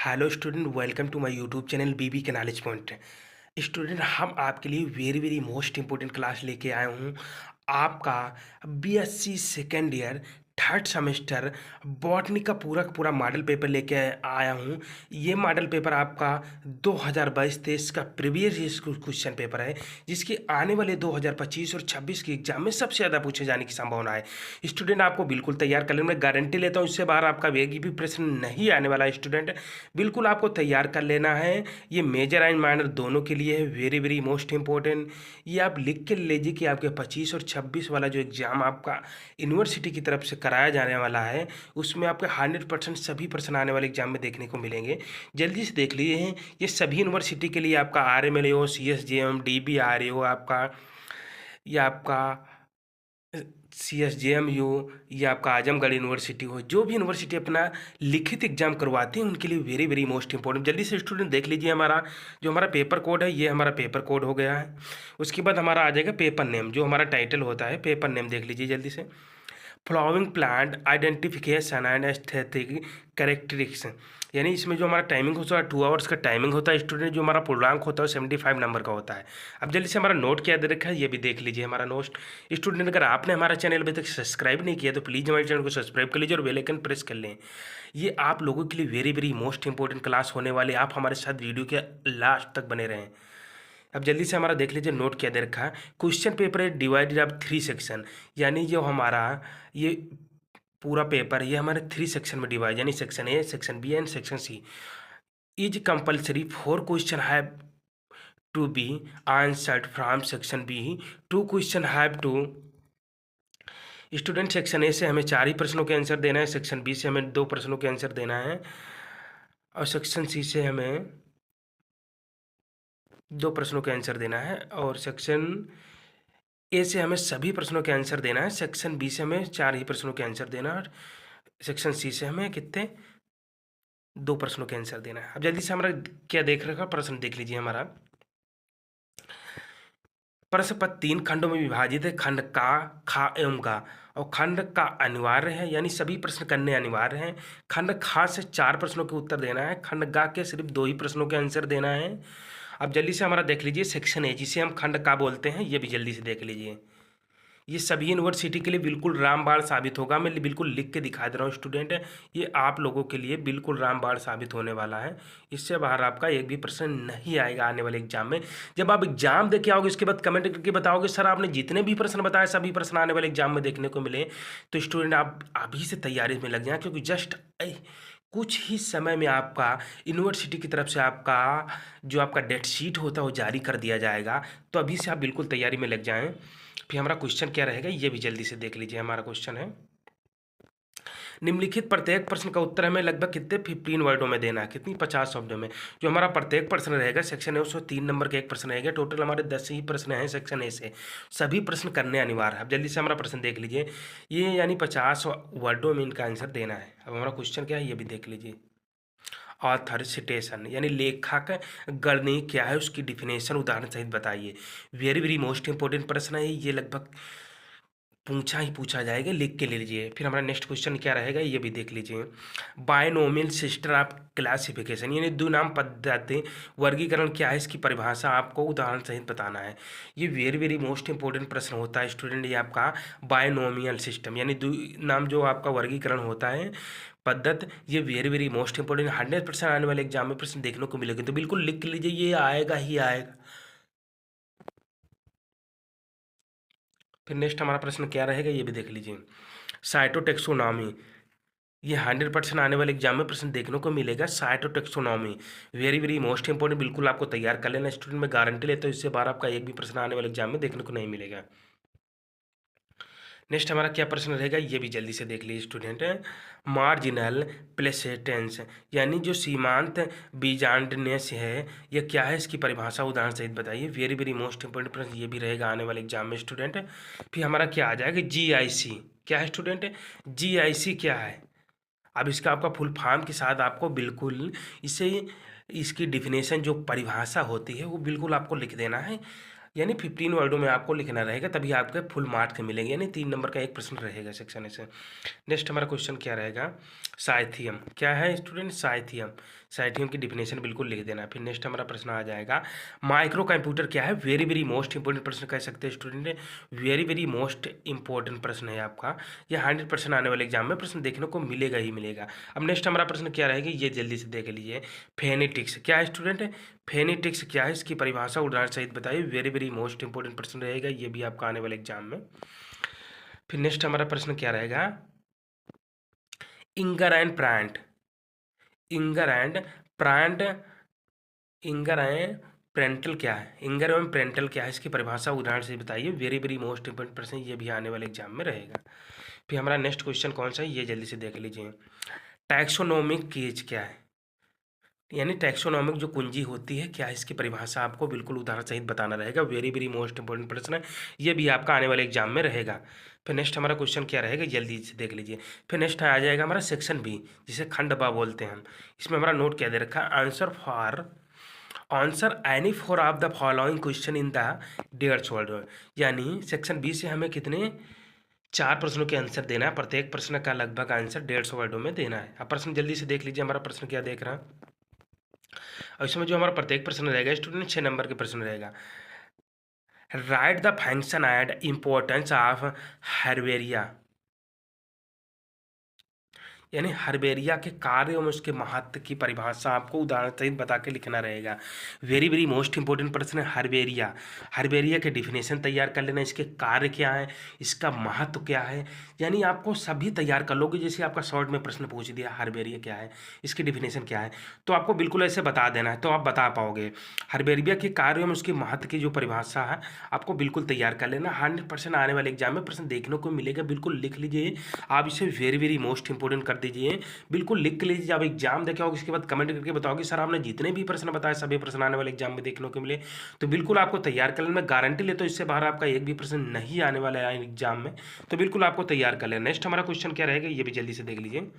Hello student, welcome to my YouTube channel BB के knowledge point. Student, हम आपके लिए very very most important class लेके आए हूँ। आपका BSc second year third semester botany का पूरा मॉडल पेपर लेके आया हूँ। ये मॉडल पेपर आपका 2022-23 का प्रीवियस ईयर क्वेश्चन पेपर है, जिसके आने वाले 2025 और 26 के एग्जाम में सबसे ज़्यादा पूछे जाने की संभावना है। स्टूडेंट, आपको बिल्कुल तैयार कर लेना, मैं गारंटी लेता हूँ इससे बाहर आपका एक भी प्रश्न नहीं आने वाला है। स्टूडेंट, बिल्कुल आपको तैयार कर लेना है। ये मेजर एंड माइनर दोनों के लिए है, वेरी वेरी मोस्ट इंपॉर्टेंट। ये आप लिख के लीजिए कि आपके 25 और 26 वाला जो एग्ज़ाम आपका यूनिवर्सिटी की तरफ से कराया जाने वाला है, उसमें आपके 100% सभी प्रश्न आने वाले एग्जाम में देखने को मिलेंगे। जल्दी से देख लीजिए। ये सभी यूनिवर्सिटी के लिए आपका RMLO, CSJM, DBRO, आपका ये आपका CSJMU, ये आपका आजमगढ़ यूनिवर्सिटी हो, जो भी यूनिवर्सिटी अपना लिखित एग्जाम करवाते हैं उनके लिए वेरी वेरी मोस्ट इंपॉर्टेंट। जल्दी से स्टूडेंट देख लीजिए, हमारा पेपर कोड है, ये हमारा पेपर कोड हो गया है। उसके बाद हमारा आ जाएगा पेपर नेम, जो हमारा टाइटल होता है। पेपर नेम देख लीजिए जल्दी से। Flowering plant identification and aesthetic characteristics, यानी इसमें जो हमारा टाइमिंग होता है 2 आवर्स का टाइमिंग होता है। स्टूडेंट, जो हमारा पूर्णांक होता है 75 नंबर का होता है। अब जल्दी से हमारा नोट क्या दे रखा है ये भी देख लीजिए हमारा नोट। स्टूडेंट, अगर आपने हमारा चैनल अभी तक सब्सक्राइब नहीं किया तो प्लीज़ हमारे चैनल को सब्सक्राइब कर लीजिए और बेल आइकन प्रेस कर लें। ये आप लोगों के लिए very very most important class होने वाले, आप हमारे साथ वीडियो के लास्ट तक बने रहें। अब जल्दी से हमारा देख लीजिए नोट क्या दे रखा है। क्वेश्चन पेपर है डिवाइडेड ऑफ 3 सेक्शन, यानी जो हमारा ये पूरा पेपर ये हमारे 3 सेक्शन में डिवाइड, यानी section A, section B and section C. Is compulsory 4 question have to be answered from section B, 2 question have to. Student, section A से हमें 4 ही प्रश्नों के आंसर देना है, सेक्शन बी से हमें 2 प्रश्नों के आंसर देना है, और सेक्शन सी से हमें 2 प्रश्नों के आंसर देना है, और सेक्शन ए से हमें सभी प्रश्नों के आंसर देना है, सेक्शन बी से हमें 4 ही प्रश्नों के आंसर देना है, और सेक्शन सी से हमें कितने 2 प्रश्नों के आंसर देना है। अब जल्दी से हमारा क्या देख रखा प्रश्न देख लीजिए। हमारा प्रश्न पत्र 3 खंडों में विभाजित है, खंड का, खा एवं गा, और खंड का अनिवार्य है, यानी सभी प्रश्न करने अनिवार्य हैं। खंड खा से 4 प्रश्नों के उत्तर देना है, खंड गा के सिर्फ 2 ही प्रश्नों के आंसर देना है। अब जल्दी से हमारा देख लीजिए सेक्शन ए, जिसे हम खंड का बोलते हैं, ये भी जल्दी से देख लीजिए। ये सभी यूनिवर्सिटी के लिए बिल्कुल रामबाण साबित होगा। मैं बिल्कुल लिख के दिखा दे रहा हूँ स्टूडेंट, ये आप लोगों के लिए बिल्कुल रामबाण साबित होने वाला है। इससे बाहर आपका एक भी प्रश्न नहीं आएगा आने वाले एग्जाम में। जब आप एग्जाम दे के आओगे इसके बाद कमेंट करके बताओगे सर आपने जितने भी प्रश्न बताए सभी प्रश्न आने वाले एग्जाम में देखने को मिले, तो स्टूडेंट आप अभी से तैयारी में लग जाए, क्योंकि जस्ट कुछ ही समय में आपका यूनिवर्सिटी की तरफ से आपका जो आपका डेट शीट होता है वो जारी कर दिया जाएगा। तो अभी से आप बिल्कुल तैयारी में लग जाएं। फिर हमारा क्वेश्चन क्या रहेगा ये भी जल्दी से देख लीजिए। हमारा क्वेश्चन है, निम्नलिखित प्रत्येक प्रश्न का उत्तर हमें लगभग कितने 15 वर्डों में देना है, कितनी 50 शब्दों में। जो हमारा प्रत्येक प्रश्न रहेगा सेक्शन है उसमें 3 नंबर का एक प्रश्न रहेगा। टोटल हमारे 10 ही प्रश्न हैं सेक्शन ए से, सभी प्रश्न करने अनिवार्य है। अब जल्दी से हमारा प्रश्न देख लीजिए, ये यानी 50 वर्डों में इनका आंसर देना है। अब हमारा क्वेश्चन क्या है ये भी देख लीजिए। ऑथर सिटेशन यानी लेखक गणनी क्या है, उसकी डिफिनेशन उदाहरण सहित बताइए। वेरी वेरी मोस्ट इंपॉर्टेंट प्रश्न है ये, लगभग पूछा ही पूछा जाएगा, लिख के ले लीजिए। फिर हमारा नेक्स्ट क्वेश्चन क्या रहेगा ये भी देख लीजिए। बायनोमियल सिस्टम ऑफ क्लासिफिकेशन यानी द्विनाम पद्धति वर्गीकरण क्या है, इसकी परिभाषा आपको उदाहरण सहित बताना है। ये वेरी वेरी मोस्ट इंपॉर्टेंट प्रश्न होता है स्टूडेंट। ये आपका बायनोमियल सिस्टम यानी द्विनाम जो आपका वर्गीकरण होता है पद्धत, ये वेरी वेरी मोस्ट इंपॉर्टेंट 100% आने वाले एग्जाम में प्रश्न देखने को मिलेगा, तो बिल्कुल लिख लीजिए, ये आएगा ही आएगा। फिर नेक्स्ट हमारा प्रश्न क्या रहेगा ये भी देख लीजिए। साइटोटेक्सोनॉमी, ये 100% आने वाले एग्जाम में प्रश्न देखने को मिलेगा। Cytotaxonomy very very most important, बिल्कुल आपको तैयार कर लेना स्टूडेंट, मैं गारंटी लेता हूँ इससे बाहर आपका एक भी प्रश्न आने वाले एग्जाम में देखने को नहीं मिलेगा। नेक्स्ट हमारा क्या प्रश्न रहेगा ये भी जल्दी से देख लीजिए स्टूडेंट। मार्जिनल प्लेसेटेंस यानी जो सीमांत बीजांडनेस है यह क्या है, इसकी परिभाषा उदाहरण सहित बताइए। वेरी वेरी मोस्ट इंपॉर्टेंट प्रश्न ये भी रहेगा आने वाले एग्जाम में स्टूडेंट। फिर हमारा क्या आ जाएगा, GIC क्या है स्टूडेंट, GIC क्या है। अब इसका आपका फुल फॉर्म के साथ आपको बिल्कुल इसे इसकी डिफिनेशन जो परिभाषा होती है वो बिल्कुल आपको लिख देना है, यानी 15 वर्डों में आपको लिखना रहेगा, तभी आपके फुल मार्क्स मिलेंगे, यानी 3 नंबर का एक प्रश्न रहेगा सेक्शन से। नेक्स्ट हमारा क्वेश्चन क्या रहेगा, साइथियम क्या है स्टूडेंट, साइथियम। साइटियम की डिफिनेशन बिल्कुल लिख देना। फिर नेक्स्ट हमारा प्रश्न आ जाएगा, माइक्रो कंप्यूटर क्या है? वेरी वेरी मोस्ट इंपॉर्टेंट प्रश्न कह सकते हैं student, very very most important प्रश्न है आपका। ये 100% आने वाले एग्जाम में प्रश्न देखने को मिलेगा ही मिलेगा। अब नेक्स्ट हमारा प्रश्न क्या रहेगा, ये जल्दी से देख लीजिए। फेनेटिक्स क्या है स्टूडेंट? फेनेटिक्स क्या है, इसकी परिभाषा उदाहरण सहित बताइए। वेरी वेरी मोस्ट इंपॉर्टेंट प्रश्न रहेगा ये भी आपका आने वाले एग्जाम में। फिर नेक्स्ट हमारा प्रश्न क्या रहेगा, इंगर एंड प्रांट, इंगर एंड प्रांट, इंगर एंड प्रेंटल क्या है? इंगर एवं प्रेंटल क्या है, इसकी परिभाषा उदाहरण से बताइए। वेरी वेरी मोस्ट इंपॉर्टेंट प्रश्न, ये भी आने वाले एग्जाम में रहेगा। फिर हमारा नेक्स्ट क्वेश्चन कौन सा है, ये जल्दी से देख लीजिए। टैक्सोनोमिक केज क्या है? यानी टैक्सोनॉमिक जो कुंजी होती है क्या है, इसकी परिभाषा आपको बिल्कुल उदाहरण सहित बताना रहेगा। वेरी वेरी मोस्ट इंपॉर्टेंट प्रश्न है, ये भी आपका आने वाले एग्जाम में रहेगा। फिर नेक्स्ट हमारा क्वेश्चन क्या रहेगा, जल्दी से देख लीजिए। फिर नेक्स्ट आ जाएगा हमारा सेक्शन बी, जिसे खंड बा बोलते हैं हम। इसमें हमारा नोट क्या दे रखा है, answer any four of the following question in the dates word. यानी सेक्शन बी से हमें कितने 4 प्रश्नों के आंसर देना है, प्रत्येक प्रश्न का लगभग आंसर 150 वर्डों में देना है। अब प्रश्न जल्दी से देख लीजिए, हमारा प्रश्न क्या देख रहा है। और इसमें जो हमारा प्रत्येक प्रश्न रहेगा स्टूडेंट 6 नंबर के प्रश्न रहेगा। Right the function and importance of herbaria, यानी हर्बेरिया के कार्य एवं उसके महत्व की परिभाषा आपको उदाहरण सहित बता के लिखना रहेगा। वेरी वेरी मोस्ट इंपॉर्टेंट प्रश्न है हर्बेरिया। हर्बेरिया के डिफिनेशन तैयार कर लेना, इसके कार्य क्या है, इसका महत्व क्या है, यानी आपको सभी तैयार कर लोगे। जैसे आपका शॉर्ट में प्रश्न पूछ दिया हर्बेरिया क्या है, इसकी डिफिनेशन क्या है, तो आपको बिल्कुल ऐसे बता देना है, तो आप बता पाओगे। हर्बेरिया के कार्य एवं उसके महत्व की जो परिभाषा है आपको बिल्कुल तैयार कर लेना। 100% आने वाले एग्जाम में प्रश्न देखने को मिलेगा, बिल्कुल लिख लीजिए आप इसे। वेरी वेरी मोस्ट इंपॉर्टेंट कर दीजिए, बिल्कुल लिख के लीजिए। आप एग्जाम देखे होगे, इसके बाद कमेंट करके बताओगे सर आपने जितने भी प्रश्न बताए सभी प्रश्न आने वाले एग्जाम में देखने को मिले, तो बिल्कुल आपको तैयार कर लेना। मैं गारंटी लेता हूँ इससे बाहर आपका एक भी प्रश्न नहीं आने वाला है एग्जाम में, तो बिल्कुल आपको तैयार कर लेना। नेक्स्ट हमारा क्वेश्चन क्या रहेगा, ये भी जल्दी से देख लीजिए।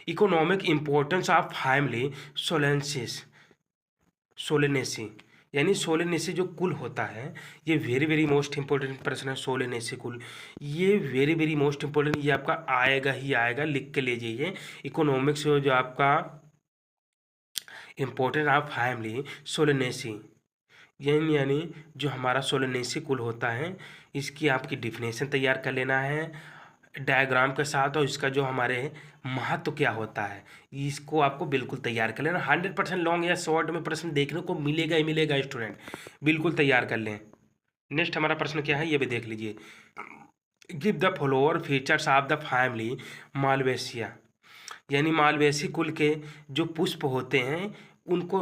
Economic importance of family Solanaceae, Solanaceae, यानी सोलेनेसी जो कुल होता है, ये वेरी वेरी मोस्ट इंपॉर्टेंट प्रश्न है। सोलेनेसी कुल, ये वेरी वेरी मोस्ट इंपॉर्टेंट, ये आपका आएगा ही आएगा, लिख के ले जाइए। इकोनॉमिक्स जो आपका इंपॉर्टेंट ऑफ फैमिली सोलेनेसी, यानी जो हमारा सोलेनेसी कुल होता है, इसकी आपकी डिफिनेशन तैयार कर लेना है डायग्राम के साथ, और इसका जो हमारे महत्व क्या होता है इसको आपको बिल्कुल तैयार कर लेना। 100% लॉन्ग या शॉर्ट में प्रश्न देखने को मिलेगा ही मिलेगा स्टूडेंट, बिल्कुल तैयार कर लें। नेक्स्ट हमारा प्रश्न क्या है, ये भी देख लीजिए। Give the follower features of the family Malvaceae, यानी मालवेसी कुल के जो पुष्प होते हैं उनको,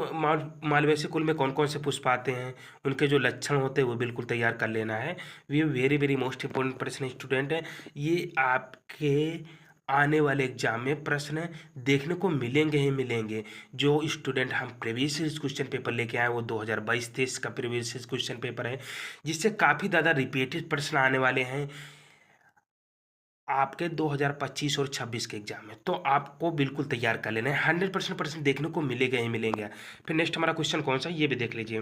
मालवेसी कुल में कौन कौन से पुष्प आते हैं, उनके जो लक्षण होते हैं वो बिल्कुल तैयार कर लेना है। ये वेरी वेरी मोस्ट इंपॉर्टेंट प्रश्न स्टूडेंट है, ये आपके आने वाले एग्जाम में प्रश्न देखने को मिलेंगे ही मिलेंगे। जो स्टूडेंट हम प्रीवियस क्वेश्चन पेपर लेके आए वो 2022-23 का प्रीवियस क्वेश्चन पेपर है, जिससे काफ़ी ज़्यादा रिपीटेड प्रश्न आने वाले हैं आपके 2025 और 26 के एग्जाम में, तो आपको बिल्कुल तैयार कर लेना है। 100% प्रश्न देखने को मिलेगा ही मिलेंगे। फिर नेक्स्ट हमारा क्वेश्चन कौन सा है, ये भी देख लीजिए।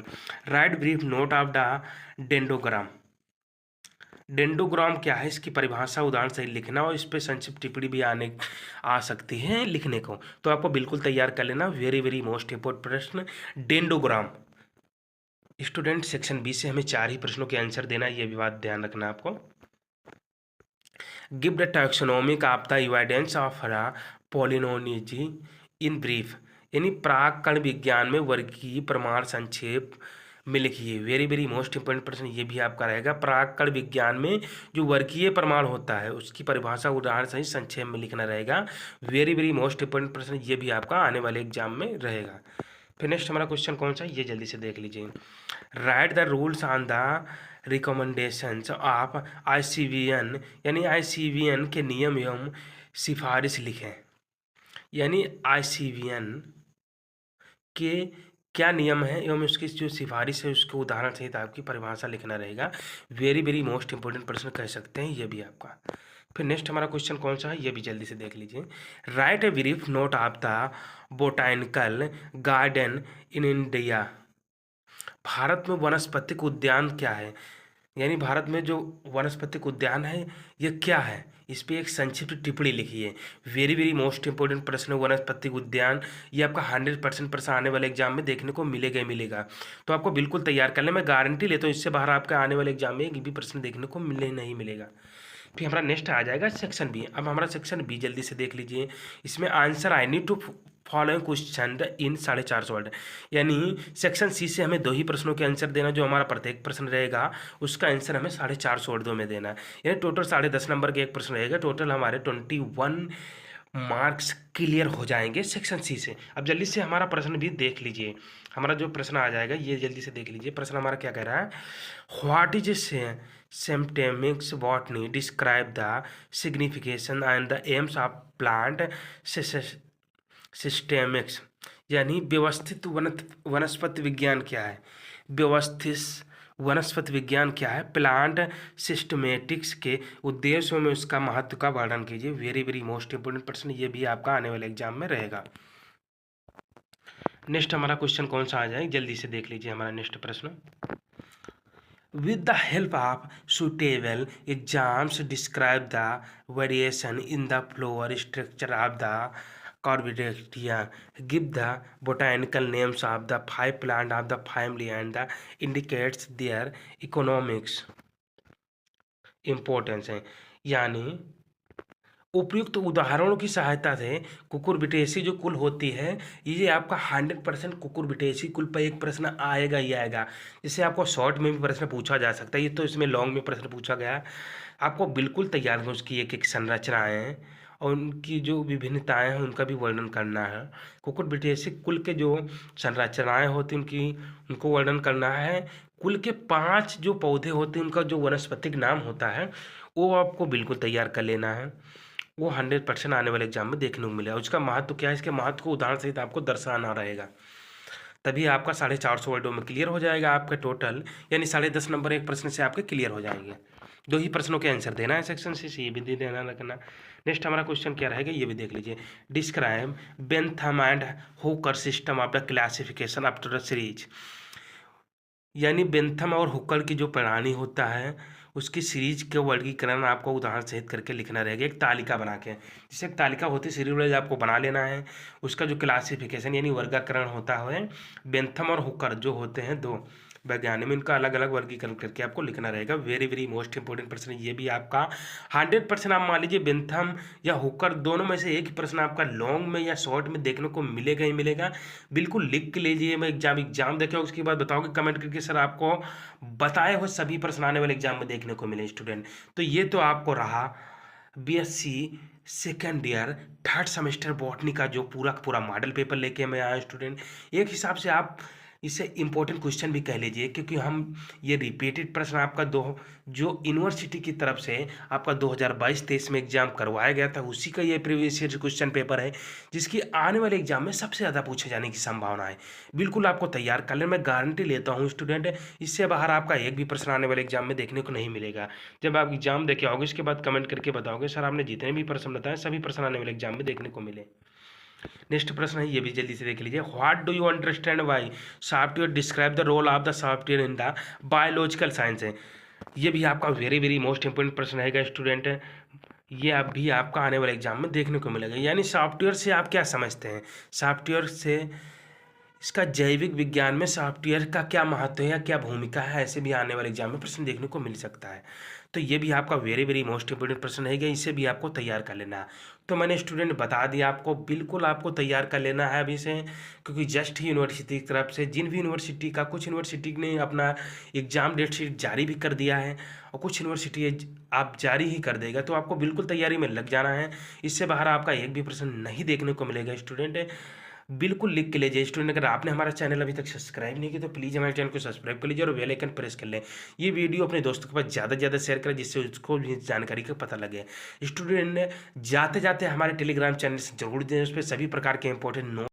Right brief note of the dendrogram, dendrogram क्या है, इसकी परिभाषा उदाहरण से लिखना, और इस पर संक्षिप्त टिप्पणी भी आ सकती है लिखने को, तो आपको बिल्कुल तैयार कर लेना। वेरी वेरी मोस्ट इंपॉर्टेंट प्रश्न डेंडोग्राम। स्टूडेंट सेक्शन बी से हमें 4 ही प्रश्नों के आंसर देना है, ये भी बात ध्यान रखना आपको। Give the taxonomic of the evidence of palynology in brief, यानी प्राक कण विज्ञान में वर्गीय प्रमाण संक्षेप में लिखिए। वेरी वेरी मोस्ट इंपॉर्टेंट प्रश्न ये भी आपका रहेगा। प्राक कण विज्ञान में जो वर्गीय प्रमाण होता है उसकी परिभाषा उदाहरण सहित संक्षेप में लिखना रहेगा। वेरी वेरी मोस्ट इंपॉर्टेंट प्रश्न ये भी आपका आने वाले एग्जाम में रहेगा। फिर नेक्स्ट हमारा क्वेश्चन कौन सा है, ये जल्दी से देख लीजिए। Right the rules on the recommendations of ICVN, यानी ICVN के नियम एवं सिफारिश लिखें। यानी ICVN के क्या नियम है एवं उसकी जो सिफारिश है उसके उदाहरण सहित आपकी परिभाषा लिखना रहेगा। वेरी वेरी मोस्ट इंपॉर्टेंट प्रश्न कह सकते हैं ये भी आपका। फिर नेक्स्ट हमारा क्वेश्चन कौन सा है, ये भी जल्दी से देख लीजिए। Right a brief note of the botanical garden in India, Bharat में वनस्पतिक उद्यान क्या है, यानी भारत में जो वनस्पतिक उद्यान है ये क्या है, इस पे एक संक्षिप्त टिप्पणी लिखिए। वेरी वेरी मोस्ट इंपॉर्टेंट प्रश्न वनस्पति उद्यान, ये आपका 100% प्रश्न आने वाले एग्जाम में देखने को मिलेगा ही मिलेगा। तो आपको बिल्कुल तैयार कर लें, मैं गारंटी लेता हूँ इससे बाहर आपके आने वाले एग्जाम में एक भी प्रश्न देखने को मिले नहीं मिलेगा। फिर हमारा नेक्स्ट आ जाएगा सेक्शन बी। अब हमारा सेक्शन बी जल्दी से देख लीजिए। इसमें answer I need to following question in 450 word, यानी सेक्शन सी से हमें 2 ही प्रश्नों के आंसर देना। जो हमारा प्रत्येक प्रश्न रहेगा उसका आंसर हमें 450 वर्डों में देना है, यानी टोटल 10.5 नंबर के एक प्रश्न रहेगा। टोटल हमारे 21 मार्क्स क्लियर हो जाएंगे सेक्शन सी से। अब जल्दी से हमारा प्रश्न भी देख लीजिए। हमारा जो प्रश्न आ जाएगा ये जल्दी से देख लीजिए। प्रश्न हमारा क्या कह रहा है, what is systematics botany, describe the signification and the aims of plant systematics, यानी व्यवस्थित वनस्पति विज्ञान क्या है, व्यवस्थित वनस्पति विज्ञान क्या है, प्लांट सिस्टमेटिक्स के उद्देश्यों में उसका महत्व का वर्णन कीजिए। वेरी वेरी मोस्ट इंपोर्टेंट प्रश्न, ये भी आपका आने वाले एग्जाम में रहेगा। नेक्स्ट हमारा क्वेश्चन कौन सा आ जाए जल्दी से देख लीजिए। हमारा नेक्स्ट प्रश्न, with the help of suitable exams describe the variation in the flower structure of the Corvidaceae, give the botanical names of the 5 plants of the family and the indicates their economics importance है, यानी उपयुक्त उदाहरणों की सहायता से Cucurbitaceae जो कुल होती है, ये आपका 100% कुकुरबिटेसी कुल पर एक प्रश्न आएगा ही आएगा। जिससे आपको शॉर्ट में भी प्रश्न पूछा जा सकता है, ये तो इसमें लॉन्ग में प्रश्न पूछा गया। आपको बिल्कुल तैयार है, उसकी एक एक संरचनाएँ हैं और उनकी जो विभिन्नताएँ हैं उनका भी वर्णन करना है। कुकुरबिटेसी कुल के जो संरचनाएँ होती हैं उनको वर्णन करना है। कुल के 5 जो पौधे होते हैं उनका जो वनस्पतिक नाम होता है वो आपको बिल्कुल तैयार कर लेना है। वो 100% आने वाले एग्जाम में देखने को मिलेगा। उसका महत्व क्या है, इसके महत्व को उदाहरण सहित आपको दर्शाना रहेगा, तभी आपका 450 वर्डों में क्लियर हो जाएगा आपका टोटल, यानी 10.5 नंबर एक प्रश्न से आपके क्लियर हो जाएंगे। 2 ही प्रश्नों के आंसर देना है सेक्शन से, ये भी दे देना रखना। नेक्स्ट हमारा क्वेश्चन क्या रहेगा ये भी देख लीजिए। Describe Bentham and Hooker system of the classification after the series, यानी बेंथम और हुकर की जो प्रणाली होता है उसकी सीरीज के वर्गीकरण आपको उदाहरण सहित करके लिखना रहेगा, एक तालिका बना के। जैसे एक तालिका होती है सीरीज वाइज आपको बना लेना है। उसका जो क्लासिफिकेशन यानी वर्गीकरण होता है, बेंथम और हुकर जो होते हैं 2 वैज्ञानिक में, इनका अलग अलग वर्गीकरण करके आपको लिखना रहेगा। वेरी वेरी मोस्ट इंपोर्टेंट प्रश्न, ये भी आपका 100% आप मान लीजिए बेंथम या हुकर दोनों में से एक ही प्रश्न आपका लॉन्ग में या शॉर्ट में देखने को मिलेगा ही मिलेगा। बिल्कुल लिख के लीजिए, मैं एग्जाम देखे उसके बाद बताओगे कमेंट करके सर आपको बताए हुए सभी प्रश्न आने वाले एग्जाम में देखने को मिले स्टूडेंट। तो ये तो आपको रहा BSc second year 3rd semester botany का जो पूरा मॉडल पेपर लेके मैं आया स्टूडेंट। एक हिसाब से आप इसे इम्पोर्टेंट क्वेश्चन भी कह लीजिए, क्योंकि हम ये रिपीटेड प्रश्न आपका जो यूनिवर्सिटी की तरफ से आपका 2022-23 में एग्जाम करवाया गया था उसी का ये प्रीवियस ईयर क्वेश्चन पेपर है, जिसकी आने वाले एग्जाम में सबसे ज़्यादा पूछे जाने की संभावना है। बिल्कुल आपको तैयार कर लें, मैं गारंटी लेता हूँ स्टूडेंट, इससे बाहर आपका एक भी प्रश्न आने वाले एग्जाम में देखने को नहीं मिलेगा। जब आप एग्जाम देखे आओगे उसके बाद कमेंट करके बताओगे सर आपने जितने भी प्रश्न बताए सभी प्रश्न आने वाले एग्जाम में देखने को मिले। नेक्स्ट प्रश्न है, ये भी जल्दी से देख लीजिए। What do you understand by software, describe the role of the software in the biological science है। ये भी आपका वेरी वेरी मोस्ट इंपोर्टेंट प्रश्न है स्टूडेंट, ये अब भी आपका आने वाले एग्जाम में देखने को मिलेगा। यानी सॉफ्टवेयर से आप क्या समझते हैं, सॉफ्टवेयर से इसका जैविक विज्ञान में सॉफ्टवेयर का क्या महत्व है या क्या भूमिका है, ऐसे भी आने वाले एग्जाम में प्रश्न देखने को मिल सकता है। तो ये भी आपका वेरी वेरी मोस्ट इंपोर्टेंट प्रश्न है, इसे भी आपको तैयार कर लेना है। तो मैंने स्टूडेंट बता दिया आपको, बिल्कुल आपको तैयार कर लेना है अभी से, क्योंकि जस्ट ही यूनिवर्सिटी की तरफ से जिन भी यूनिवर्सिटी का, कुछ यूनिवर्सिटी ने अपना एग्जाम डेट शीट जारी भी कर दिया है और कुछ यूनिवर्सिटी आप जारी ही कर देगा, तो आपको बिल्कुल तैयारी में लग जाना है। इससे बाहर आपका एक भी प्रश्न नहीं देखने को मिलेगा स्टूडेंट। बिल्कुल लिख के लीजिए स्टूडेंट, अगर आपने हमारा चैनल अभी तक सब्सक्राइब नहीं किया तो प्लीज़ हमारे चैनल को सब्सक्राइब कर लीजिए और बेल आइकन प्रेस कर लें। ये वीडियो अपने दोस्तों के पास ज़्यादा से ज़्यादा शेयर करें, जिससे उसको भी जानकारी का पता लगे। स्टूडेंट ने जाते जाते हमारे टेलीग्राम चैनल से जरूर दें, उस पर सभी प्रकार के इंपॉर्टेंट नोट